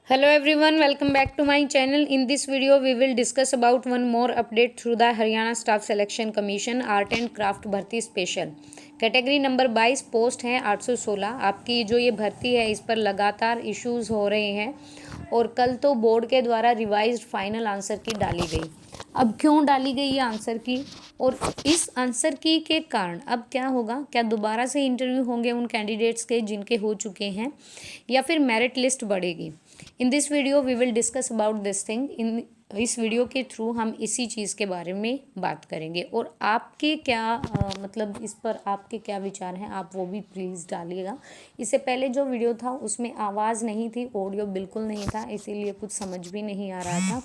Hello everyone, welcome back to my channel. In this video, we will discuss about one more update through the Haryana Staff Selection Commission Art and Craft भर्ती special. Category number 22 post है 816। आपकी जो ये भर्ती है इस पर लगातार इश्यूज हो रहे हैं और कल तो बोर्ड के द्वारा रिवाइज्ड फाइनल आंसर की डाली गई। अब क्यों डाली गई ये आंसर की और इस आंसर की के कारण अब क्या होगा? क्या दोबारा से इंटरव्यू होंगे उन कैंडिडेट्स के जिनके हो चुके हैं या फिर मेरिट लिस्ट बढ़ेगी? In this video we will discuss about this thing. इस वीडियो के थ्रू हम इसी चीज़ के बारे में बात करेंगे और आपके क्या मतलब इस पर आपके क्या विचार हैं आप वो भी प्लीज़ डालिएगा। इससे पहले जो वीडियो था उसमें आवाज़ नहीं थी, ऑडियो बिल्कुल नहीं था, इसीलिए कुछ समझ भी नहीं आ रहा था।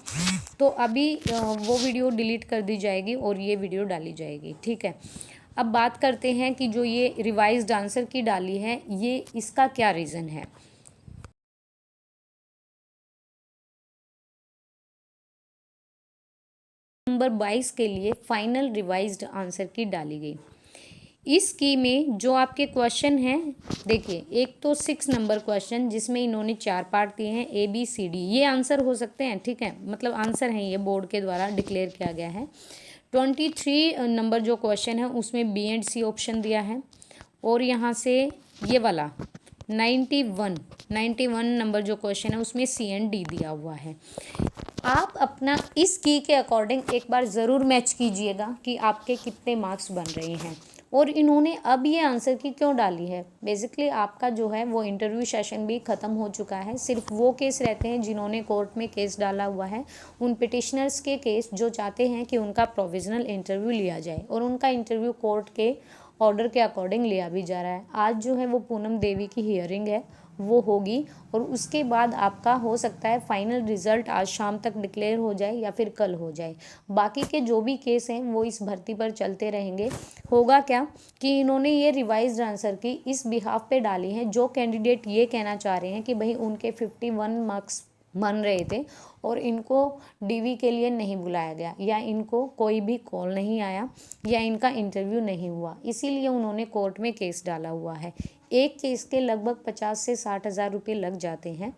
तो अभी वो वीडियो डिलीट कर दी जाएगी और ये वीडियो डाली जाएगी, ठीक है। अब बात करते हैं कि जो ये रिवाइज्ड आंसर की डाली है ये इसका क्या रीज़न है। नंबर 22 के लिए फाइनल रिवाइज्ड आंसर की डाली गई। इस की में जो आपके क्वेश्चन हैं, देखिए एक तो 6 नंबर क्वेश्चन जिसमें इन्होंने 4 पार्ट दिए हैं ABCD, ये आंसर हो सकते हैं, ठीक है, मतलब आंसर हैं, ये बोर्ड के द्वारा डिक्लेयर किया गया है। 23 नंबर जो क्वेश्चन है उसमें B एंड C ऑप्शन दिया है और यहाँ से ये वाला 91 नंबर जो क्वेश्चन है उसमें C एंड D दिया हुआ है। आप अपना इस की के अकॉर्डिंग एक बार ज़रूर मैच कीजिएगा कि आपके कितने मार्क्स बन रहे हैं और इन्होंने अब ये आंसर की क्यों डाली है। बेसिकली आपका जो है वो इंटरव्यू सेशन भी ख़त्म हो चुका है। सिर्फ वो केस रहते हैं जिन्होंने कोर्ट में केस डाला हुआ है, उन पिटिशनर्स के केस जो चाहते हैं कि उनका प्रोविज़नल इंटरव्यू लिया जाए और उनका इंटरव्यू कोर्ट के ऑर्डर के अकॉर्डिंग लिया भी जा रहा है। आज जो है वो पूनम देवी की हियरिंग है, वो होगी और उसके बाद आपका हो सकता है फाइनल रिजल्ट आज शाम तक डिक्लेयर हो जाए या फिर कल हो जाए। बाकी के जो भी केस हैं वो इस भर्ती पर चलते रहेंगे। होगा क्या कि इन्होंने ये रिवाइज्ड आंसर की इस बिहाफ पे डाली है जो कैंडिडेट ये कहना चाह रहे हैं कि भाई उनके 51 मार्क्स बन रहे थे और इनको डीवी के लिए नहीं बुलाया गया या इनको कोई भी कॉल नहीं आया या इनका इंटरव्यू नहीं हुआ, इसीलिए उन्होंने कोर्ट में केस डाला हुआ है। एक केस के लगभग 50 से 60 हज़ार रुपये लग जाते हैं।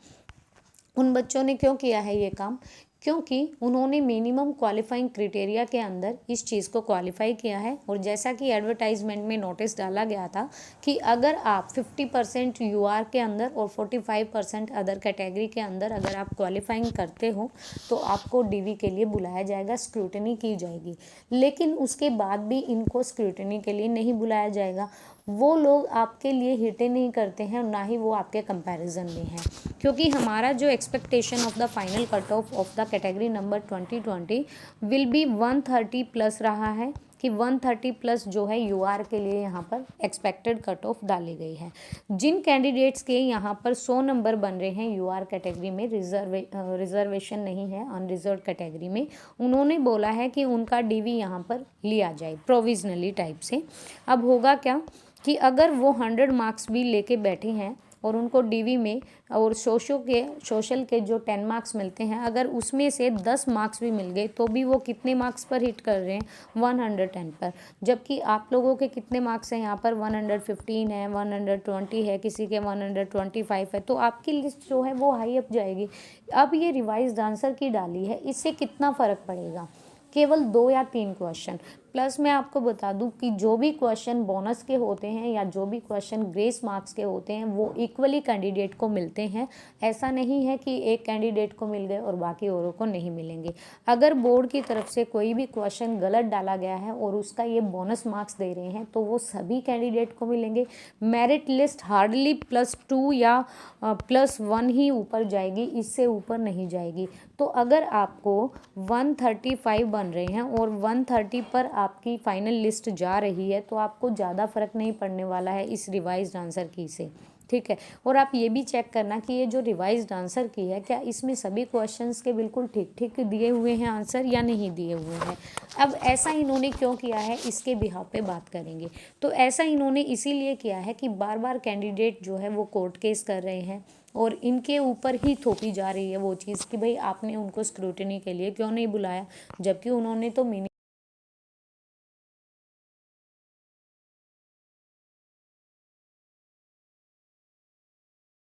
उन बच्चों ने क्यों किया है ये काम? क्योंकि उन्होंने मिनिमम क्वालिफाइंग क्राइटेरिया के अंदर इस चीज़ को क्वालिफाई किया है और जैसा कि एडवर्टाइजमेंट में नोटिस डाला गया था कि अगर आप 50% यूआर के अंदर और 45% अदर कैटेगरी के अंदर अगर आप क्वालिफाइंग करते हो तो आपको डीवी के लिए बुलाया जाएगा, स्क्रूटनी की जाएगी। लेकिन उसके बाद भी इनको स्क्रूटनी के लिए नहीं बुलाया जाएगा। वो लोग आपके लिए हिटे नहीं करते हैं और ना ही वो आपके कंपैरिजन में हैं, क्योंकि हमारा जो expectation of the final cut off the category number 2020 will be 130 plus रहा है कि 130 प्लस जो है यूआर के लिए यहाँ पर एक्सपेक्टेड कट ऑफ डाली गई है। जिन कैंडिडेट्स के यहाँ पर 100 नंबर बन रहे हैं यूआर कैटेगरी में, रिजर्वेशन नहीं है अनरिजर्व कैटेगरी में, उन्होंने बोला है कि उनका डीवी यहाँ पर लिया जाए प्रोविजनली टाइप से। अब होगा क्या कि अगर वो 100 मार्क्स भी लेके बैठे हैं और उनको डीवी में और सोशल के जो 10 मार्क्स मिलते हैं, अगर उसमें से 10 मार्क्स भी मिल गए तो भी वो कितने मार्क्स पर हिट कर रहे हैं? 110 पर। जबकि आप लोगों के कितने मार्क्स हैं यहाँ पर? 115 है, 120 है, किसी के 125 है, तो आपकी लिस्ट जो है वो हाई अप जाएगी। अब ये रिवाइज्ड आंसर की डाली है, इससे कितना फ़र्क पड़ेगा? केवल 2 या 3 क्वेश्चन। प्लस मैं आपको बता दूं कि जो भी क्वेश्चन बोनस के होते हैं या जो भी क्वेश्चन ग्रेस मार्क्स के होते हैं वो इक्वली कैंडिडेट को मिलते हैं। ऐसा नहीं है कि एक कैंडिडेट को मिल गए और बाकी औरों को नहीं मिलेंगे। अगर बोर्ड की तरफ से कोई भी क्वेश्चन गलत डाला गया है और उसका ये बोनस मार्क्स दे रहे हैं तो वो सभी कैंडिडेट को मिलेंगे। मेरिट लिस्ट हार्डली +2 या +1 ही ऊपर जाएगी, इससे ऊपर नहीं जाएगी। तो अगर आपको 135 बन रहे हैं और 130 पर आपकी फाइनल लिस्ट जा रही है तो आपको ज़्यादा फर्क नहीं पड़ने वाला है इस रिवाइज्ड आंसर की से, ठीक है। और आप ये भी चेक करना कि ये जो रिवाइज्ड आंसर की है क्या इसमें सभी क्वेश्चंस के बिल्कुल ठीक ठीक दिए हुए हैं आंसर या नहीं दिए हुए हैं। अब ऐसा इन्होंने क्यों किया है इसके बिहाफ पे बात करेंगे। तो ऐसा इन्होंने इसीलिए किया है कि बार बार कैंडिडेट जो है वो कोर्ट केस कर रहे हैं और इनके ऊपर ही थोपी जा रही है वो चीज़ कि भाई आपने उनको स्क्रूटनी के लिए क्यों नहीं बुलाया, जबकि उन्होंने तो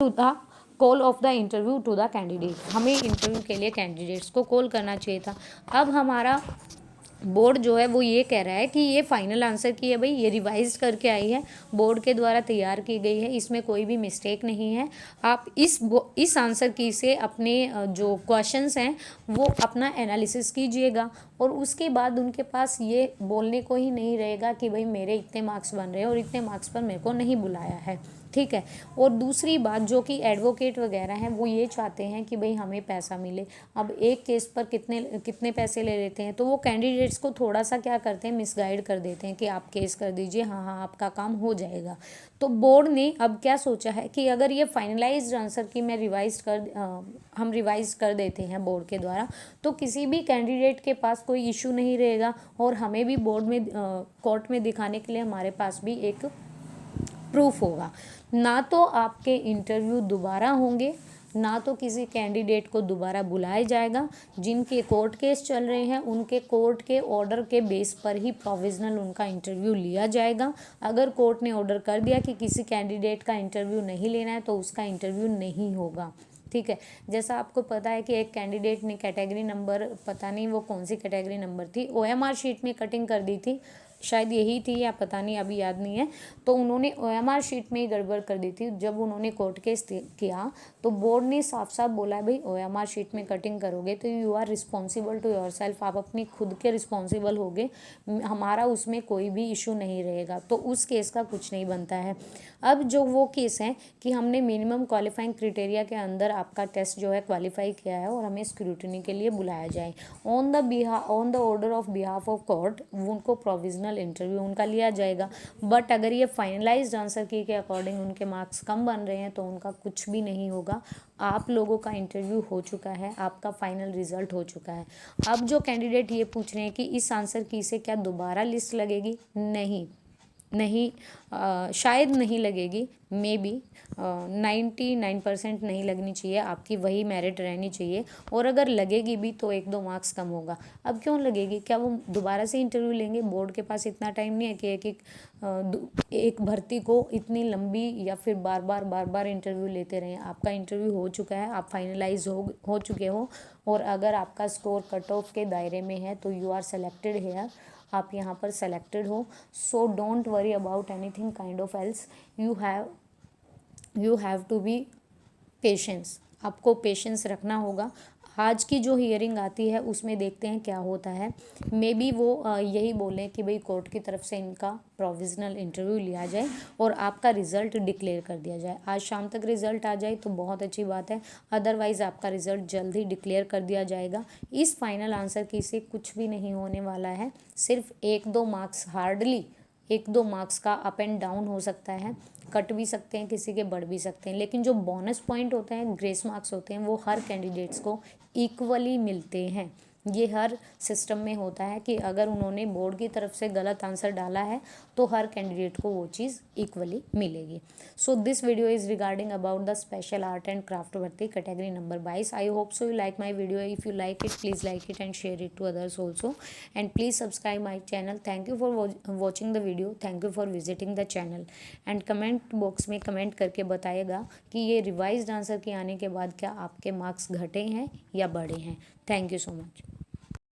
था call off the interview to the candidate, हमें इंटरव्यू के लिए कैंडिडेट्स को कॉल करना चाहिए था। अब हमारा बोर्ड जो है वो ये कह रहा है कि ये फाइनल आंसर की है भाई, ये रिवाइज करके आई है, बोर्ड के द्वारा तैयार की गई है, इसमें कोई भी मिस्टेक नहीं है। आप इस आंसर की से अपने जो क्वेश्चंस हैं वो अपना एनालिसिस कीजिएगा, और उसके बाद उनके पास ये बोलने को ही नहीं रहेगा कि भाई मेरे इतने मार्क्स बन रहे हैं और इतने मार्क्स पर मेरे को नहीं बुलाया है, ठीक है। और दूसरी बात, जो कि एडवोकेट वगैरह हैं वो ये चाहते हैं कि भाई हमें पैसा मिले। अब एक केस पर कितने कितने पैसे ले लेते हैं, तो वो कैंडिडेट्स को थोड़ा सा क्या करते हैं, मिसगाइड कर देते हैं कि आप केस कर दीजिए, हाँ हाँ आपका काम हो जाएगा। तो बोर्ड ने अब क्या सोचा है कि अगर ये फाइनलाइज्ड आंसर की हम रिवाइज कर देते हैं बोर्ड के द्वारा, तो किसी भी कैंडिडेट के पास कोई इशू नहीं रहेगा, और हमें भी बोर्ड में कोर्ट में दिखाने के लिए हमारे पास भी एक प्रूफ होगा। ना तो आपके इंटरव्यू दोबारा होंगे, ना तो किसी कैंडिडेट को दोबारा बुलाया जाएगा। जिनके कोर्ट केस चल रहे हैं उनके कोर्ट के ऑर्डर के बेस पर ही प्रोविजनल उनका इंटरव्यू लिया जाएगा। अगर कोर्ट ने ऑर्डर कर दिया कि किसी कैंडिडेट का इंटरव्यू नहीं लेना है, तो उसका इंटरव्यू नहीं होगा, ठीक है। जैसा आपको पता है कि एक कैंडिडेट ने कैटेगरी नंबर, पता नहीं वो कौन सी कैटेगरी नंबर थी, OMR शीट में कटिंग कर दी थी, शायद यही थी या पता नहीं, अभी याद नहीं है। तो उन्होंने OMR शीट में ही गड़बड़ कर दी थी। जब उन्होंने कोर्ट केस किया तो बोर्ड ने साफ साफ बोला भाई OMR शीट में कटिंग करोगे तो you are responsible to yourself, आप अपनी खुद के रिस्पॉन्सिबल होगे, हमारा उसमें कोई भी इशू नहीं रहेगा। तो उस केस का कुछ नहीं बनता है। अब जो वो केस है कि हमने मिनिमम क्वालिफाइंग क्राइटेरिया के अंदर आपका टेस्ट जो है क्वालिफाई किया है और हमें स्क्रूटनी के लिए बुलाया जाए, on the order of behalf of court, उनको प्रोविजनल इंटरव्यू उनका लिया जाएगा। बट अगर ये फाइनलाइज्ड आंसर की के अकॉर्डिंग उनके मार्क्स कम बन रहे हैं तो उनका कुछ भी नहीं होगा। आप लोगों का इंटरव्यू हो चुका है, आपका फाइनल रिजल्ट हो चुका है। अब जो कैंडिडेट ये पूछ रहे हैं कि इस आंसर की से क्या दोबारा लिस्ट लगेगी, नहीं, शायद नहीं लगेगी, मे बी 99% नहीं लगनी चाहिए, आपकी वही मेरिट रहनी चाहिए। और अगर लगेगी भी तो 1-2 मार्क्स कम होगा। अब क्यों लगेगी, क्या वो दोबारा से इंटरव्यू लेंगे? बोर्ड के पास इतना टाइम नहीं है कि एक भर्ती को इतनी लंबी या फिर बार बार इंटरव्यू लेते रहें। आपका इंटरव्यू हो चुका है, आप फाइनलाइज हो चुके हो, और अगर आपका स्कोर कट ऑफ के दायरे में है तो यू आर सेलेक्टेड हेयर, आप यहाँ पर सेलेक्टेड हो। So don't worry about anything kind of else, you have to be patience, आपको पेशेंस रखना होगा। आज की जो हियरिंग आती है उसमें देखते हैं क्या होता है। मे बी वो यही बोलें कि भाई कोर्ट की तरफ से इनका प्रोविजनल इंटरव्यू लिया जाए और आपका रिज़ल्ट डिक्लेयर कर दिया जाए। आज शाम तक रिज़ल्ट आ जाए तो बहुत अच्छी बात है, अदरवाइज़ आपका रिज़ल्ट जल्द ही डिक्लेयर कर दिया जाएगा। इस फाइनल आंसर की से कुछ भी नहीं होने वाला है, सिर्फ 1-2 मार्क्स, हार्डली 1-2 मार्क्स का अप एंड डाउन हो सकता है, कट भी सकते हैं, किसी के बढ़ भी सकते हैं। लेकिन जो बोनस पॉइंट होते हैं, ग्रेस मार्क्स होते हैं, वो हर कैंडिडेट्स को इक्वली मिलते हैं। ये हर सिस्टम में होता है कि अगर उन्होंने बोर्ड की तरफ से गलत आंसर डाला है तो हर कैंडिडेट को वो चीज़ इक्वली मिलेगी। So this video is regarding about the special art and craft भर्ती category number 22। I hope so you like my video. If you like it please like it and share it to others also, and please subscribe my channel. Thank you for watching the video, thank you for visiting the channel, and comment box में comment करके बताइएगा कि ये revised answer के आने के बाद क्या आपके मार्क्स घटे हैं या बढ़े हैं। Thank you so much.